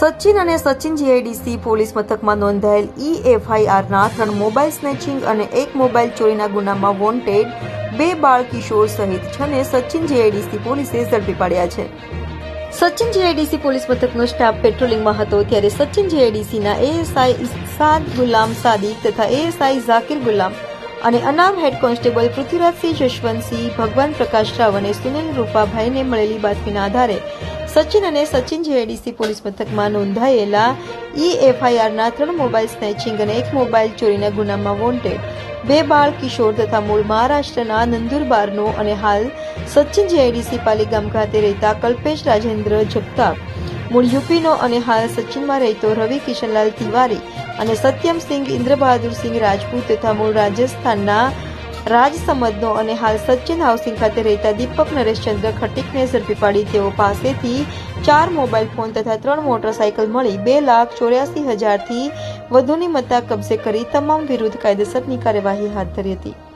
સચિન અને Sachin GIDC police મથકમાં નોંધાયેલ EFIRના 3 મોબાઈલ સ્નેચિંગ અને 1 મોબાઈલ ચોરીના ગુનામાં વોન્ટેડ 2 બાળ કિશોર સહિત 6 ને સચિન જીઆઈડીસી પોલીસે ઝડપી પાડ્યા છે। સચિન જીઆઈડીસી પોલીસ મથકનો સ્ટાફ પેટ્રોલિંગમાં હતો ત્યારે સચિન જીઆઈડીસીના ASI ઇરશાદ ગુલામ સાદિક તથા ASI ઝાકિર ગુલામ અને અનામ હેડ કોન્સ્ટેબલ પૃથ્વીરાજસિંહ જશવંતસિંહ ભગવાન પ્રકાશ રાવ અને સુનિલ રૂપાભાઈને મળેલી બાતમીના આધારે સચિન અને સચિન જીઆઈડીસી પોલીસ મથકમાં નોંધાયેલા EFIRના 3 મોબાઈલ સ્નેચિંગ અને 1 મોબાઈલ ચોરીના ગુનામાં વોન્ટેડ 2 બાળ કિશોર તથા મૂળ મહારાષ્ટ્રના નંદુરબારનો અને હાલ સચિન જીઆઈડીસી પાલીગામ ખાતે રહેતા કલ્પેશ રાજેન્દ્ર જગતાપ મૂળ યુપીનો અને હાલ સચિનમાં રહેતો રવિ કિશનલાલ તિવારી અને સત્યમસિંહ ઇન્દ્રબહાદુરસિંહ રાજપૂત તથા મૂળ રાજસ્થાનના રાજસમદનો અને હાલ સચિન હાઉસિંગ ખાતે રહેતા દીપક નરેશચંદ્ર ખટીકને ઝડપી પાડી તેઓ પાસેથી 4 મોબાઈલ ફોન તથા 3 મોટરસાયકલ મળી 2,84,000થી વધુની મત્તા કબજે કરી તમામ વિરુદ્ધ કાયદેસરની કાર્યવાહી હાથ ધરી હતી।